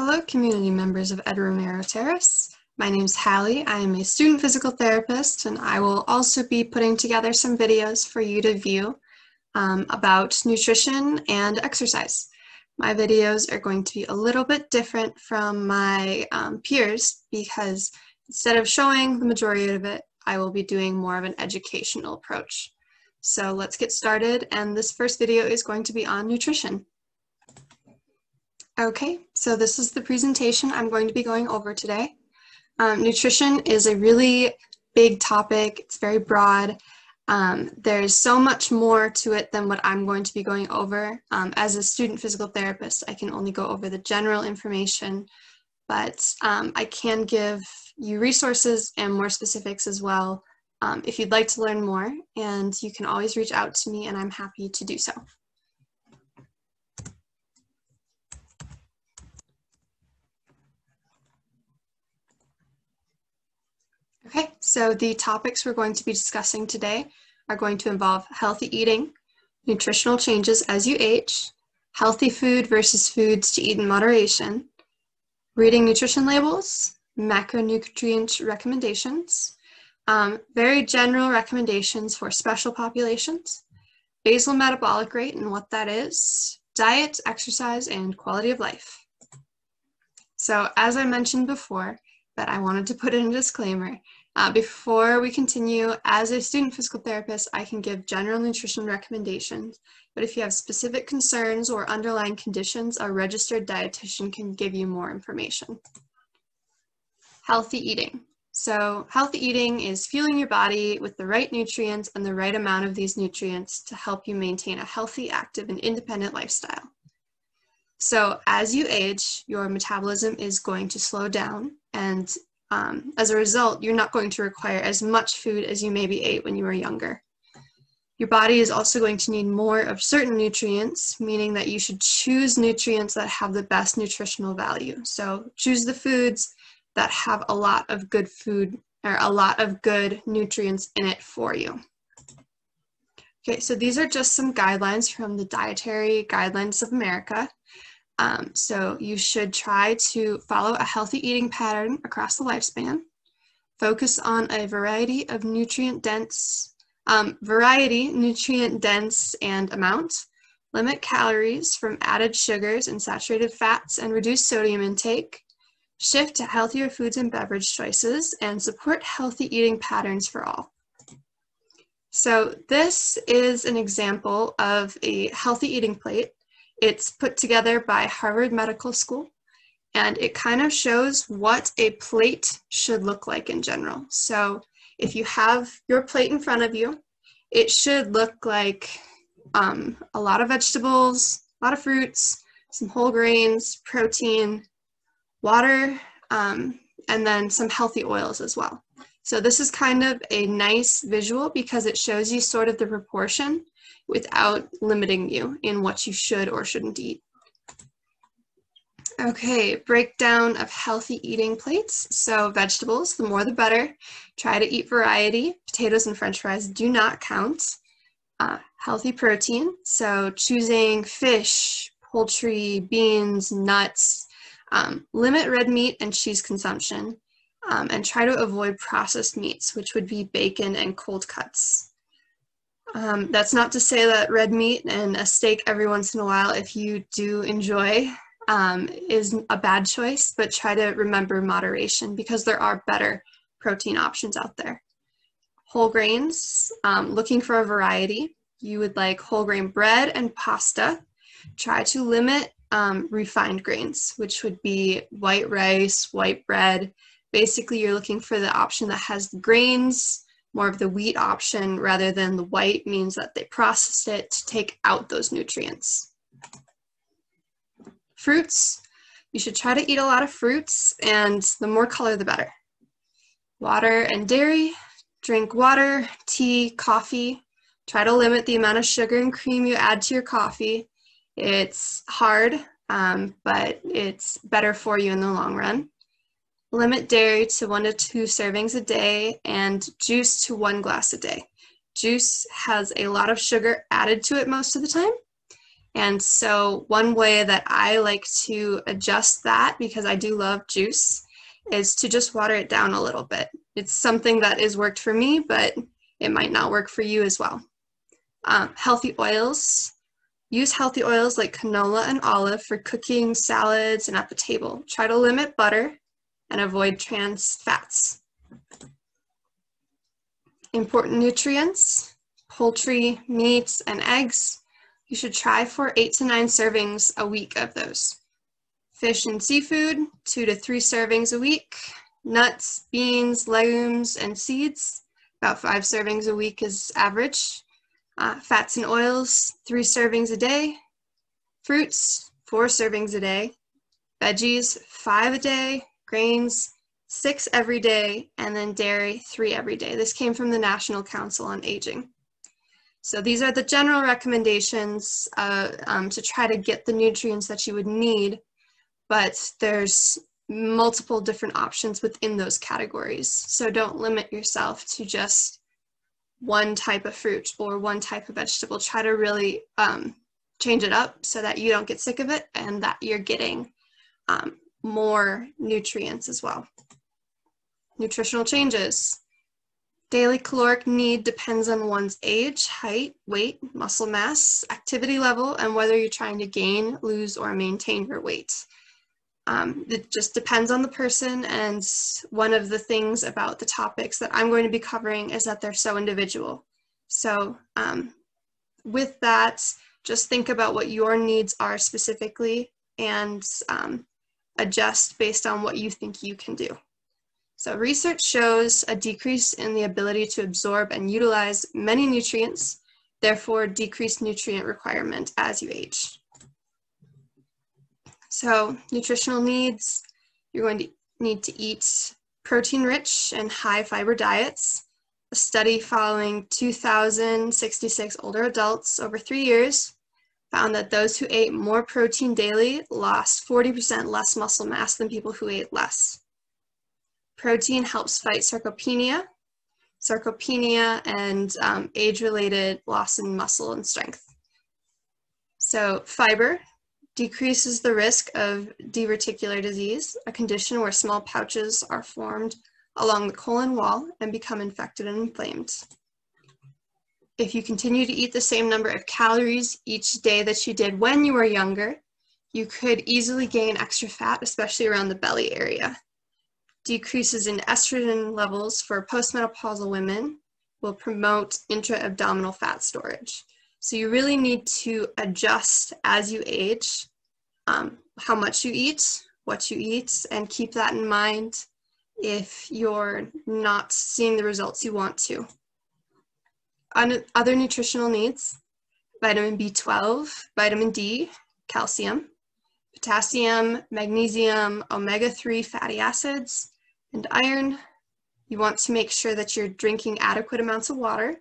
Hello, community members of Ed Romero Terrace. My name is Hallie. I am a student physical therapist, and I will also be putting together some videos for you to view about nutrition and exercise. My videos are going to be a little bit different from my peers because instead of showing the majority of it, I will be doing more of an educational approach. So let's get started, and this first video is going to be on nutrition. Okay, so this is the presentation I'm going to be going over today. Nutrition is a really big topic. It's very broad. There's so much more to it than what I'm going to be going over. As a student physical therapist, I can only go over the general information, but I can give you resources and more specifics as well if you'd like to learn more, and you can always reach out to me and I'm happy to do so. Okay, so the topics we're going to be discussing today are going to involve healthy eating, nutritional changes as you age, healthy food versus foods to eat in moderation, reading nutrition labels, macronutrient recommendations, very general recommendations for special populations, basal metabolic rate and what that is, diet, exercise, and quality of life. So as I mentioned before, but I wanted to put in a disclaimer. Before we continue, as a student physical therapist, I can give general nutrition recommendations, but if you have specific concerns or underlying conditions, a registered dietitian can give you more information. Healthy eating. So healthy eating is fueling your body with the right nutrients and the right amount of these nutrients to help you maintain a healthy, active, and independent lifestyle. So as you age, your metabolism is going to slow down, and as a result, you're not going to require as much food as you maybe ate when you were younger. Your body is also going to need more of certain nutrients, meaning that you should choose nutrients that have the best nutritional value. So choose the foods that have a lot of good food or a lot of good nutrients in it for you. Okay, so these are just some guidelines from the Dietary Guidelines of America. So you should try to follow a healthy eating pattern across the lifespan. Focus on a variety of nutrient-dense, and amount. Limit calories from added sugars and saturated fats and reduce sodium intake. Shift to healthier foods and beverage choices, and support healthy eating patterns for all. So this is an example of a healthy eating plate. It's put together by Harvard Medical School, and it kind of shows what a plate should look like in general. So if you have your plate in front of you, it should look like a lot of vegetables, a lot of fruits, some whole grains, protein, water, and then some healthy oils as well. So this is kind of a nice visual because it shows you sort of the proportion without limiting you in what you should or shouldn't eat. Okay, breakdown of healthy eating plates. So vegetables, the more the better. Try to eat variety. Potatoes and French fries do not count. Healthy protein, so choosing fish, poultry, beans, nuts. Limit red meat and cheese consumption. And try to avoid processed meats, which would be bacon and cold cuts. That's not to say that red meat and a steak every once in a while, if you do enjoy, is a bad choice, but try to remember moderation because there are better protein options out there. Whole grains, looking for a variety. You would like whole grain bread and pasta. Try to limit refined grains, which would be white rice, white bread. Basically, you're looking for the option that has the grains. More of the wheat option rather than the white means that they processed it to take out those nutrients. Fruits, you should try to eat a lot of fruits, and the more color the better. Water and dairy, drink water, tea, coffee. Try to limit the amount of sugar and cream you add to your coffee. It's hard, but it's better for you in the long run. Limit dairy to 1 to 2 servings a day and juice to 1 glass a day. Juice has a lot of sugar added to it most of the time, And so one way that I like to adjust that, because I do love juice, is to just water it down a little bit. It's something that has worked for me, but it might not work for you as well. Healthy oils. Use healthy oils like canola and olive for cooking, salads, and at the table. Try to limit butter and avoid trans fats. Important nutrients, poultry, meats, and eggs. You should try for 8 to 9 servings a week of those. Fish and seafood, 2 to 3 servings a week. Nuts, beans, legumes, and seeds, about 5 servings a week is average. Fats and oils, 3 servings a day. Fruits, 4 servings a day. Veggies, 5 a day. Grains, 6 every day. And then dairy, 3 every day. This came from the National Council on Aging. So these are the general recommendations to try to get the nutrients that you would need, but there's multiple different options within those categories. So don't limit yourself to just one type of fruit or one type of vegetable. Try to really change it up so that you don't get sick of it and that you're getting more nutrients as well. Nutritional changes. Daily caloric need depends on one's age, height, weight, muscle mass, activity level, and whether you're trying to gain, lose, or maintain your weight. It just depends on the person, and one of the things about the topics that I'm going to be covering is that they're so individual. So with that, just think about what your needs are specifically and adjust based on what you think you can do. So research shows a decrease in the ability to absorb and utilize many nutrients, therefore decreased nutrient requirement as you age. So nutritional needs, you're going to need to eat protein-rich and high-fiber diets. A study following 2,066 older adults over 3 years found that those who ate more protein daily lost 40% less muscle mass than people who ate less. Protein helps fight sarcopenia and age-related loss in muscle and strength. So fiber decreases the risk of diverticular disease, a condition where small pouches are formed along the colon wall and become infected and inflamed. If you continue to eat the same number of calories each day that you did when you were younger, you could easily gain extra fat, especially around the belly area. Decreases in estrogen levels for postmenopausal women will promote intra-abdominal fat storage. So you really need to adjust as you age, how much you eat, what you eat, and keep that in mind if you're not seeing the results you want to. Other nutritional needs, vitamin B12, vitamin D, calcium, potassium, magnesium, omega-3 fatty acids, and iron. You want to make sure that you're drinking adequate amounts of water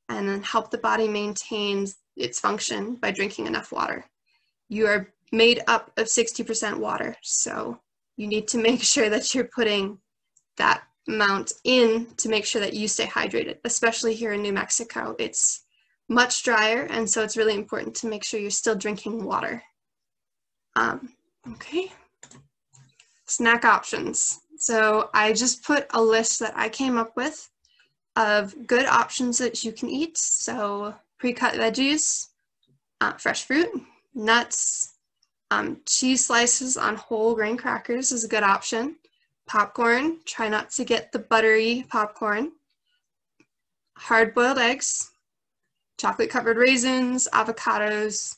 and then help the body maintain its function by drinking enough water. You are made up of 60% water, so you need to make sure that you're putting that amount in to make sure that you stay hydrated, especially here in New Mexico. It's much drier, and so it's really important to make sure you're still drinking water. Okay, snack options. So I just put a list that I came up with of good options that you can eat. So pre-cut veggies, fresh fruit, nuts, cheese slices on whole grain crackers is a good option. Popcorn, try not to get the buttery popcorn. Hard-boiled eggs, chocolate-covered raisins, avocados.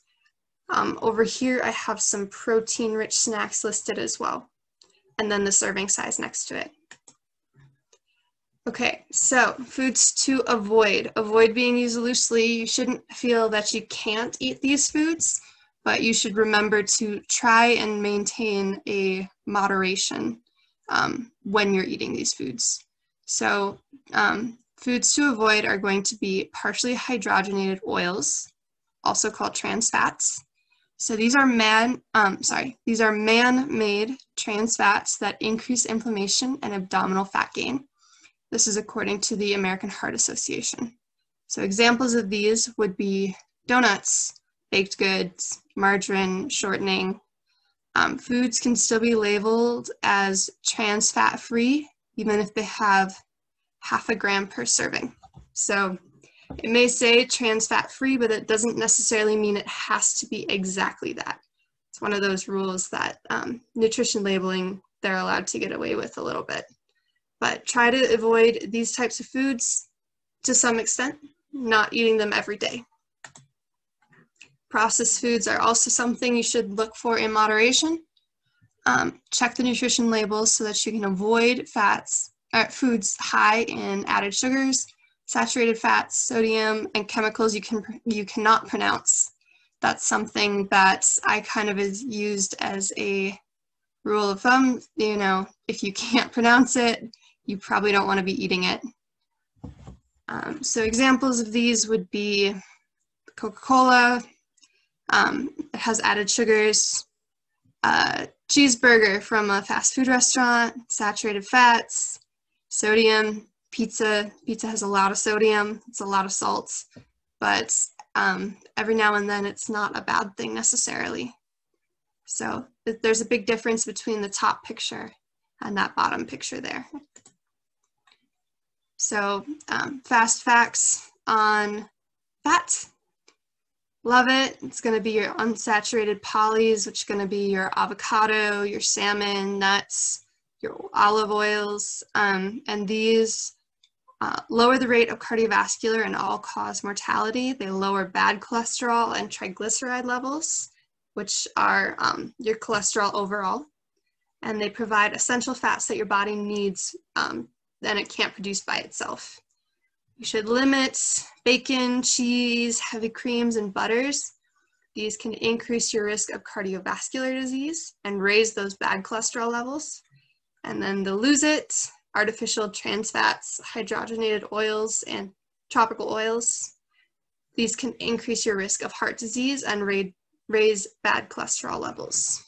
Over here I have some protein-rich snacks listed as well, and then the serving size next to it. Okay, so foods to avoid. Avoid being used loosely. You shouldn't feel that you can't eat these foods, but you should remember to try and maintain a moderation when you're eating these foods. So foods to avoid are going to be partially hydrogenated oils, also called trans fats. So these are man-made trans fats that increase inflammation and abdominal fat gain. This is according to the American Heart Association. So examples of these would be donuts, baked goods, margarine, shortening. Foods can still be labeled as trans fat free, even if they have 0.5 gram per serving. So it may say trans fat free, but it doesn't necessarily mean it has to be exactly that. It's one of those rules that nutrition labeling, they're allowed to get away with a little bit. But try to avoid these types of foods to some extent, not eating them every day. Processed foods are also something you should look for in moderation. Check the nutrition labels so that you can avoid foods high in added sugars, saturated fats, sodium, and chemicals you cannot pronounce. That's something that I kind of is used as a rule of thumb. You know, if you can't pronounce it, you probably don't want to be eating it. So examples of these would be Coca-Cola. It has added sugars. Cheeseburger from a fast food restaurant, saturated fats, sodium. Pizza has a lot of sodium, it's a lot of salts, but every now and then it's not a bad thing necessarily. So there's a big difference between the top picture and that bottom picture there. So fast facts on fat. Love it. It's going to be your unsaturated polys, which is going to be your avocado, your salmon, nuts, your olive oils, and these lower the rate of cardiovascular and all-cause mortality. They lower bad cholesterol and triglyceride levels, which are your cholesterol overall, and they provide essential fats that your body needs and it can't produce by itself. You should limit bacon, cheese, heavy creams, and butters. These can increase your risk of cardiovascular disease and raise those bad cholesterol levels. And then the lose it, artificial trans fats, hydrogenated oils, and tropical oils. These can increase your risk of heart disease and raise bad cholesterol levels.